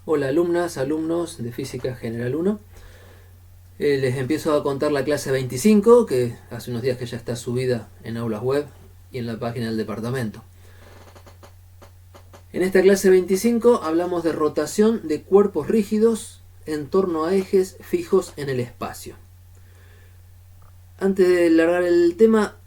Hola alumnas, alumnos de Física General 1. Les empiezo a contar la clase 25, que hace unos días que ya está subida en aulas web y en la página del departamento. En esta clase 25 hablamos de rotación de cuerpos rígidos en torno a ejes fijos en el espacio. Antes de largar el tema,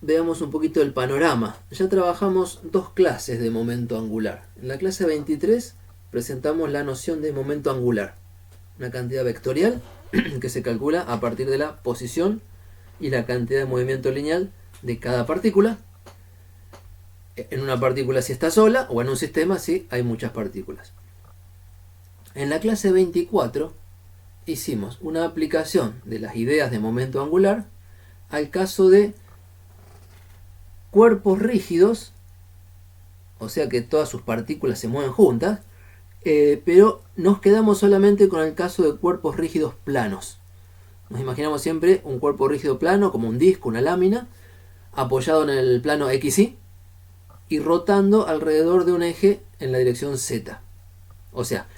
veamos un poquito el panorama. Ya trabajamos dos clases de momento angular. En la clase 23 presentamos la noción de momento angular, una cantidad vectorial que se calcula a partir de la posición y la cantidad de movimiento lineal de cada partícula. En una partícula si está sola, o en un sistema si hay muchas partículas. En la clase 24 hicimos una aplicación de las ideas de momento angular al caso de cuerpos rígidos, o sea que todas sus partículas se mueven juntas, pero nos quedamos solamente con el caso de cuerpos rígidos planos. Nos imaginamos siempre un cuerpo rígido plano, como un disco, una lámina, apoyado en el plano XY y rotando alrededor de un eje en la dirección Z. O sea,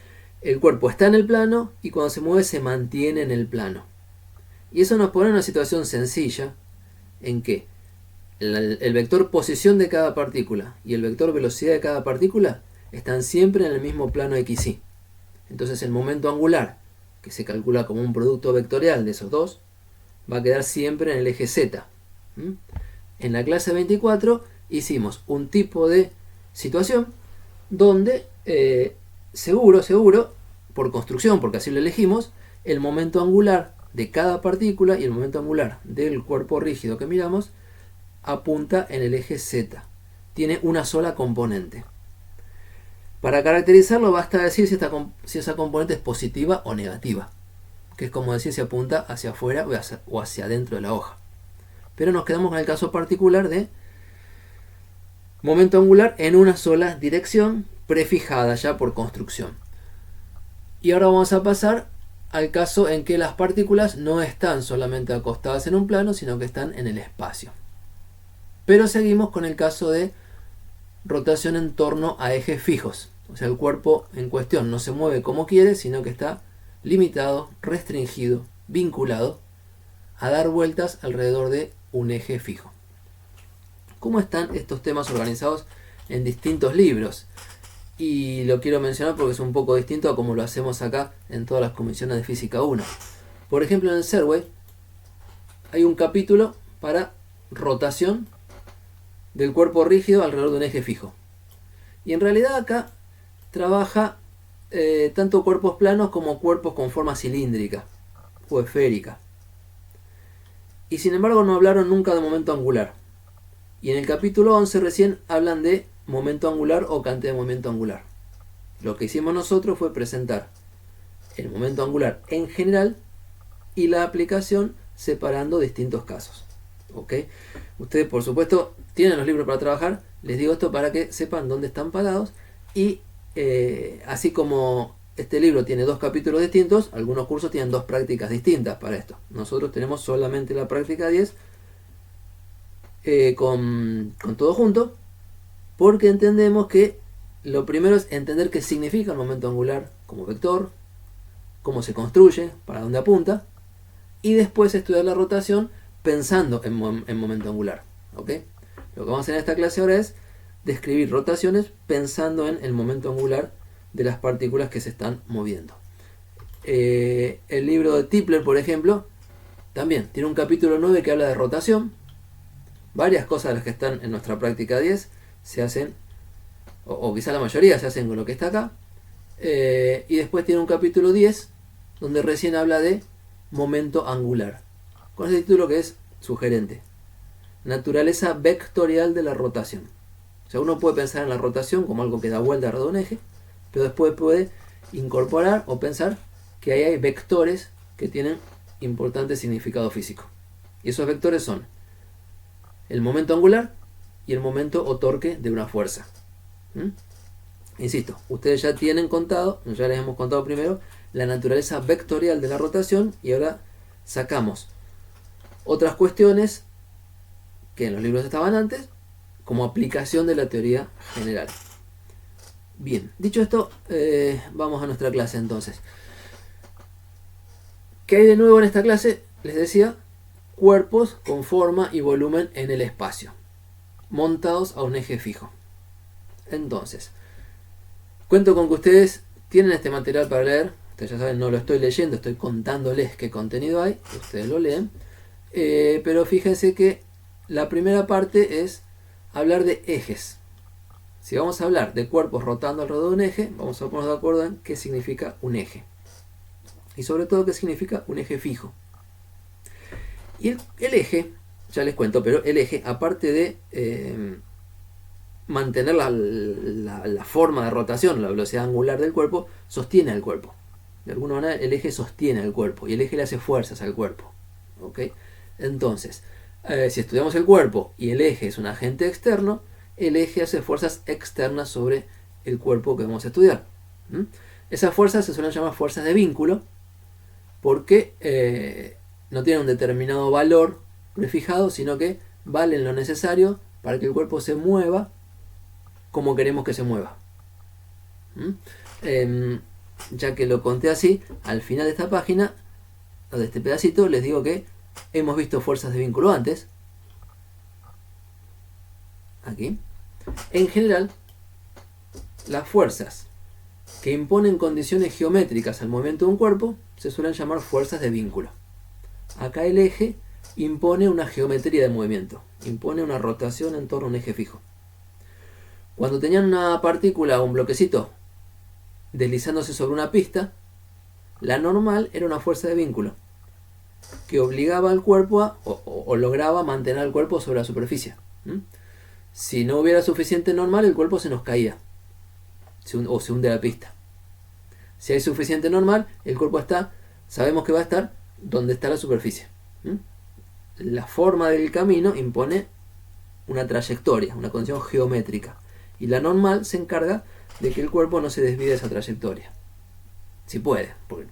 el cuerpo está en el plano y cuando se mueve se mantiene en el plano. Y eso nos pone en una situación sencilla en que el vector posición de cada partícula y el vector velocidad de cada partícula están siempre en el mismo plano XY. Entonces el momento angular, que se calcula como un producto vectorial de esos dos, va a quedar siempre en el eje Z. En la clase 24 hicimos un tipo de situación donde seguro, por construcción, porque así lo elegimos, el momento angular de cada partícula y el momento angular del cuerpo rígido que miramos apunta en el eje Z. Tiene una sola componente. Para caracterizarlo basta decir si esa componente es positiva o negativa, que es como decir si apunta hacia afuera o hacia adentro de la hoja. Pero nos quedamos con el caso particular de momento angular en una sola dirección, prefijada ya por construcción. Y ahora vamos a pasar al caso en que las partículas no están solamente acostadas en un plano, sino que están en el espacio. Pero seguimos con el caso de rotación en torno a ejes fijos. O sea, el cuerpo en cuestión no se mueve como quiere, sino que está limitado, restringido, vinculado a dar vueltas alrededor de un eje fijo. ¿Cómo están estos temas organizados en distintos libros? Y lo quiero mencionar porque es un poco distinto a como lo hacemos acá en todas las comisiones de Física 1. Por ejemplo, en el Serway hay un capítulo para rotación del cuerpo rígido alrededor de un eje fijo. Y en realidad acá trabaja tanto cuerpos planos como cuerpos con forma cilíndrica o esférica. Y sin embargo no hablaron nunca de momento angular. Y en el capítulo 11 recién hablan de momento angular o cantidad de momento angular. Lo que hicimos nosotros fue presentar el momento angular en general y la aplicación separando distintos casos. ¿Ok? Ustedes por supuesto tienen los libros para trabajar. Les digo esto para que sepan dónde están parados. Y así como este libro tiene dos capítulos distintos, algunos cursos tienen dos prácticas distintas para esto. Nosotros tenemos solamente la práctica 10 con todo junto, porque entendemos que lo primero es entender qué significa el momento angular como vector, cómo se construye, para dónde apunta, y después estudiar la rotación pensando en momento angular. ¿Ok? Lo que vamos a hacer en esta clase ahora es describir rotaciones pensando en el momento angular de las partículas que se están moviendo. El libro de Tipler, por ejemplo, también tiene un capítulo 9 que habla de rotación. Varias cosas de las que están en nuestra práctica 10 se hacen, o quizá la mayoría se hacen con lo que está acá. Y después tiene un capítulo 10 donde recién habla de momento angular, con ese título que es sugerente: naturaleza vectorial de la rotación. O sea, uno puede pensar en la rotación como algo que da vuelta alrededor de un eje, pero después puede incorporar o pensar que ahí hay vectores que tienen importante significado físico. Y esos vectores son el momento angular y el momento o torque de una fuerza. Insisto, ustedes ya tienen contado, ya les hemos contado primero la naturaleza vectorial de la rotación y ahora sacamos otras cuestiones que en los libros estaban antes como aplicación de la teoría general. Bien, dicho esto, vamos a nuestra clase entonces. ¿Qué hay de nuevo en esta clase? Les decía, cuerpos con forma y volumen en el espacio, montados a un eje fijo. Entonces, cuento con que ustedes tienen este material para leer. Ustedes ya saben, no lo estoy leyendo, estoy contándoles qué contenido hay. Ustedes lo leen. Pero fíjense que la primera parte es hablar de ejes. Si vamos a hablar de cuerpos rotando alrededor de un eje, vamos a ponernos de acuerdo en qué significa un eje. Y sobre todo qué significa un eje fijo. Y el eje, ya les cuento, pero el eje, aparte de mantener la forma de rotación, la velocidad angular del cuerpo, sostiene al cuerpo. De alguna manera el eje sostiene al cuerpo y el eje le hace fuerzas al cuerpo. ¿Ok? Entonces, si estudiamos el cuerpo y el eje es un agente externo, el eje hace fuerzas externas sobre el cuerpo que vamos a estudiar. Esas fuerzas se suelen llamar fuerzas de vínculo porque no tienen un determinado valor prefijado, sino que valen lo necesario para que el cuerpo se mueva como queremos que se mueva. Ya que lo conté así, al final de esta página, o de este pedacito, les digo que hemos visto fuerzas de vínculo antes. Aquí. En general, las fuerzas que imponen condiciones geométricas al movimiento de un cuerpo se suelen llamar fuerzas de vínculo. Acá el eje impone una geometría de movimiento, impone una rotación en torno a un eje fijo. Cuando tenían una partícula o un bloquecito deslizándose sobre una pista, la normal era una fuerza de vínculo que obligaba al cuerpo o lograba mantener al cuerpo sobre la superficie. Si no hubiera suficiente normal, el cuerpo se nos caía o se hunde la pista. Si hay suficiente normal, el cuerpo sabemos que va a estar donde está la superficie. La forma del camino impone una trayectoria, una condición geométrica. Y la normal se encarga de que el cuerpo no se desvíe de esa trayectoria. Si puede, porque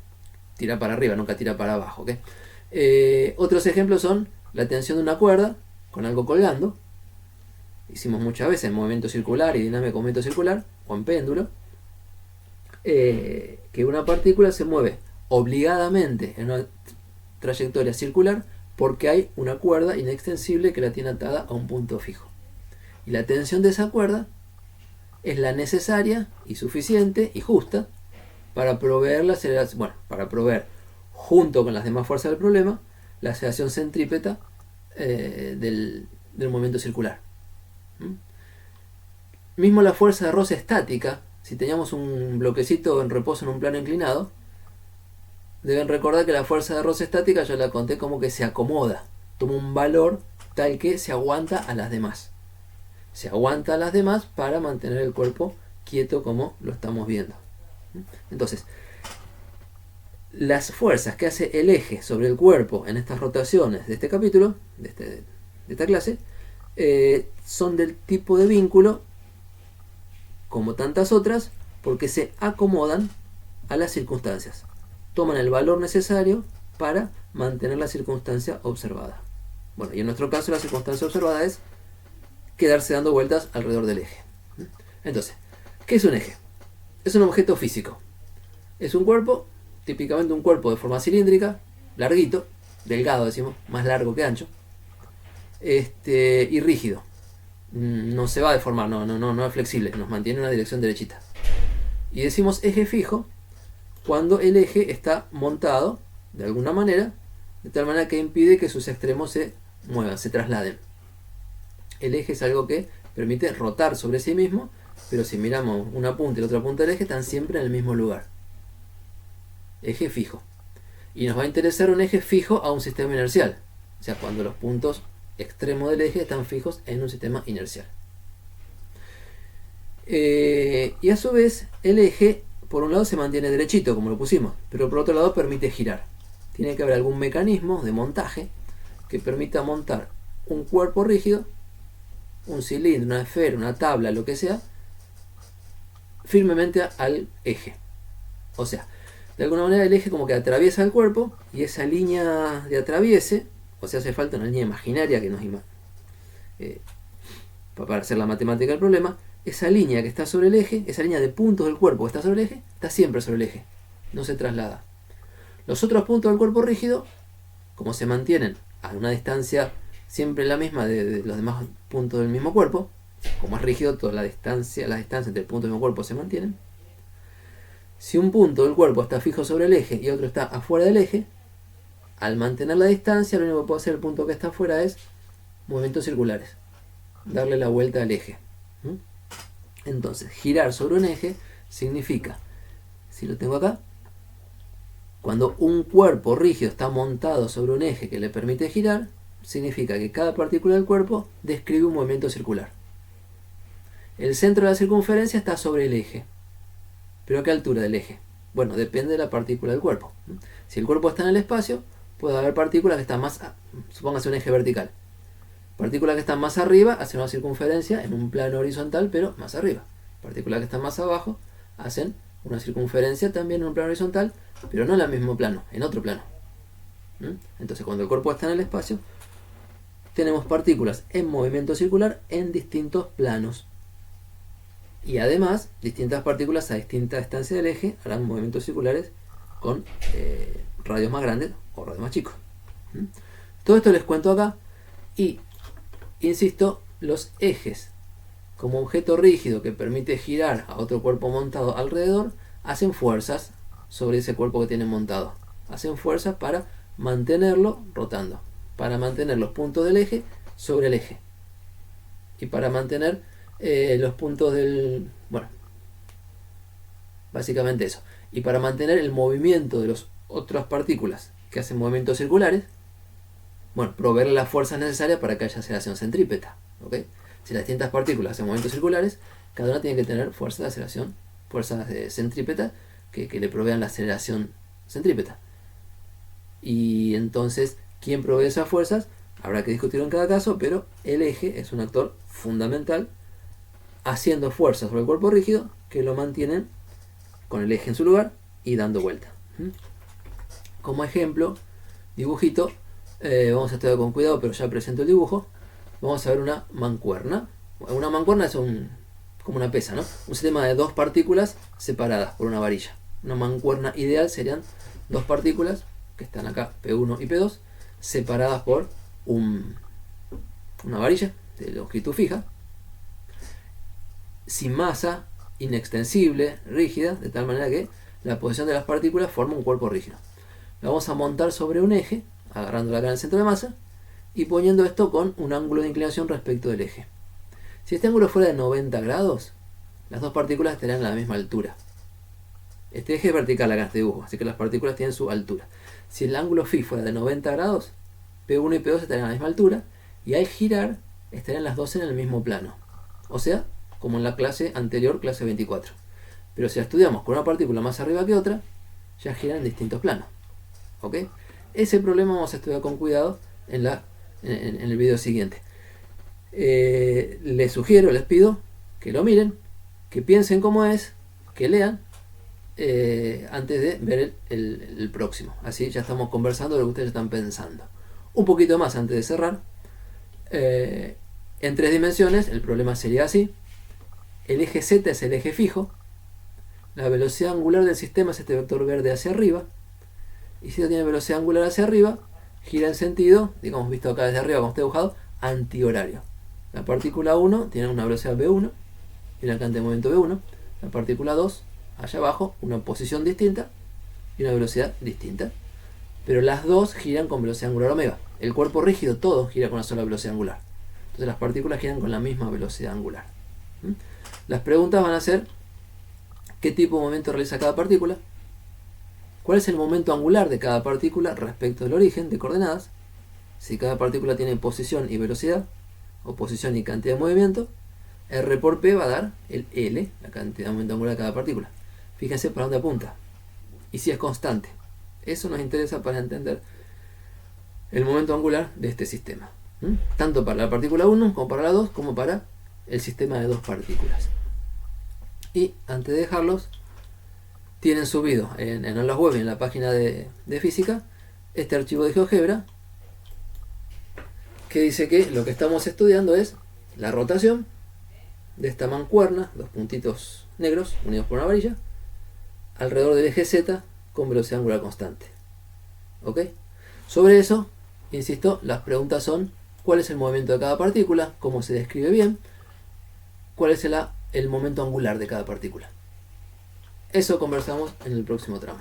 tira para arriba, nunca tira para abajo. ¿Okay? Otros ejemplos son la tensión de una cuerda con algo colgando. Hicimos muchas veces en movimiento circular y dinámico movimiento circular, o en péndulo, que una partícula se mueve obligadamente en una trayectoria circular porque hay una cuerda inextensible que la tiene atada a un punto fijo. Y la tensión de esa cuerda es la necesaria y suficiente y justa para proveer la aceleración, para proveer, junto con las demás fuerzas del problema, la aceleración centrípeta del movimiento circular. Mismo la fuerza de roce estática, si teníamos un bloquecito en reposo en un plano inclinado, deben recordar que la fuerza de roce estática, yo la conté como que se acomoda, toma un valor tal que se aguanta a las demás. Se aguanta a las demás para mantener el cuerpo quieto como lo estamos viendo. Entonces, las fuerzas que hace el eje sobre el cuerpo en estas rotaciones de este capítulo, de esta clase, son del tipo de vínculo, como tantas otras, porque se acomodan a las circunstancias. Toman el valor necesario para mantener la circunstancia observada. Bueno, y en nuestro caso la circunstancia observada es quedarse dando vueltas alrededor del eje. Entonces, ¿qué es un eje? Es un objeto físico. Es un cuerpo, típicamente un cuerpo de forma cilíndrica, larguito, delgado decimos, más largo que ancho, y rígido. No se va a deformar, no es flexible, nos mantiene en una dirección derechita. Y decimos eje fijo cuando el eje está montado de alguna manera, de tal manera que impide que sus extremos se muevan, se trasladen. El eje es algo que permite rotar sobre sí mismo, pero si miramos una punta y la otra punta del eje, están siempre en el mismo lugar. Eje fijo. Y nos va a interesar un eje fijo a un sistema inercial. O sea, cuando los puntos extremos del eje están fijos en un sistema inercial. Y a su vez, el eje, por un lado, se mantiene derechito, como lo pusimos, pero por otro lado permite girar. Tiene que haber algún mecanismo de montaje que permita montar un cuerpo rígido, un cilindro, una esfera, una tabla, lo que sea, firmemente al eje. O sea, de alguna manera el eje como que atraviesa el cuerpo y esa línea de atraviese, o sea, hace falta una línea imaginaria que nos para hacer la matemática del problema, esa línea que está sobre el eje, esa línea de puntos del cuerpo que está sobre el eje, está siempre sobre el eje, no se traslada. Los otros puntos del cuerpo rígido, como se mantienen a una distancia siempre la misma de los demás puntos del mismo cuerpo, como es rígido, toda las distancias entre el punto del mismo cuerpo se mantienen. Si un punto del cuerpo está fijo sobre el eje y otro está afuera del eje, al mantener la distancia, lo único que puede hacer el punto que está afuera es movimientos circulares, darle la vuelta al eje. Entonces, girar sobre un eje significa, si lo tengo acá, cuando un cuerpo rígido está montado sobre un eje que le permite girar, significa que cada partícula del cuerpo describe un movimiento circular. El centro de la circunferencia está sobre el eje. ¿Pero a qué altura del eje? Bueno, depende de la partícula del cuerpo. Si el cuerpo está en el espacio, puede haber partículas que están más, supóngase un eje vertical. Partículas que están más arriba hacen una circunferencia en un plano horizontal, pero más arriba. Partículas que están más abajo hacen una circunferencia también en un plano horizontal, pero no en el mismo plano, en otro plano. Entonces, cuando el cuerpo está en el espacio, tenemos partículas en movimiento circular en distintos planos. Y además, distintas partículas a distinta distancia del eje harán movimientos circulares con radios más grandes o radios más chicos. Todo esto les cuento acá y, insisto, los ejes como objeto rígido que permite girar a otro cuerpo montado alrededor, hacen fuerzas sobre ese cuerpo que tienen montado. Hacen fuerzas para mantenerlo rotando, para mantener los puntos del eje sobre el eje y para mantener los puntos del... bueno, básicamente eso. Y para mantener el movimiento de las otras partículas que hacen movimientos circulares, bueno, proveer las fuerzas necesarias para que haya aceleración centrípeta. ¿Okay? Si las distintas partículas hacen movimientos circulares, cada una tiene que tener fuerzas de aceleración, fuerzas de centrípeta que le provean la aceleración centrípeta. Y entonces, ¿quién provee esas fuerzas? Habrá que discutirlo en cada caso, pero el eje es un actor fundamental haciendo fuerzas sobre el cuerpo rígido que lo mantienen con el eje en su lugar y dando vuelta. Como ejemplo, dibujito, vamos a estudiar con cuidado, pero ya presento el dibujo. Vamos a ver una mancuerna. Una mancuerna es como una pesa, ¿no? Un sistema de dos partículas separadas por una varilla. Una mancuerna ideal serían dos partículas que están acá, P1 y P2, separadas por una varilla de longitud fija, sin masa, inextensible, rígida, de tal manera que la posición de las partículas forma un cuerpo rígido. La vamos a montar sobre un eje, agarrándola acá en el centro de masa, y poniendo esto con un ángulo de inclinación respecto del eje. Si este ángulo fuera de 90 grados, las dos partículas estarían a la misma altura. Este eje es vertical acá en este dibujo, así que las partículas tienen su altura. Si el ángulo phi fuera de 90 grados, P1 y P2 estarían a la misma altura, y al girar estarían las dos en el mismo plano. O sea, como en la clase anterior, clase 24. Pero si la estudiamos con una partícula más arriba que otra, ya giran en distintos planos. ¿Ok? Ese problema vamos a estudiar con cuidado en el video siguiente. Les sugiero, les pido que lo miren, que piensen cómo es, que lean antes de ver el próximo. Así ya estamos conversando de lo que ustedes están pensando. Un poquito más antes de cerrar. En tres dimensiones el problema sería así. El eje Z es el eje fijo. La velocidad angular del sistema es este vector verde hacia arriba. Y si no tiene velocidad angular hacia arriba, gira en sentido, digamos visto acá desde arriba como está dibujado, antihorario. La partícula 1 tiene una velocidad v1 y una cantidad de movimiento v1. La partícula 2, allá abajo, una posición distinta y una velocidad distinta. Pero las dos giran con velocidad angular omega. El cuerpo rígido todo gira con una sola velocidad angular. Entonces las partículas giran con la misma velocidad angular. Las preguntas van a ser: ¿qué tipo de movimiento realiza cada partícula? ¿Cuál es el momento angular de cada partícula respecto del origen de coordenadas? Si cada partícula tiene posición y velocidad, o posición y cantidad de movimiento, R por P va a dar el L, la cantidad de momento angular de cada partícula. Fíjense para dónde apunta. Y si es constante. Eso nos interesa para entender el momento angular de este sistema. Tanto para la partícula 1 como para la 2, como para el sistema de dos partículas. Y antes de dejarlos, tienen subido en la web y en la página de física este archivo de GeoGebra que dice que lo que estamos estudiando es la rotación de esta mancuerna, dos puntitos negros unidos por una varilla, alrededor del eje Z con velocidad angular constante. ¿Ok? Sobre eso, insisto, las preguntas son: ¿cuál es el movimiento de cada partícula? ¿Cómo se describe bien? ¿Cuál es el momento angular de cada partícula? Eso conversamos en el próximo tramo.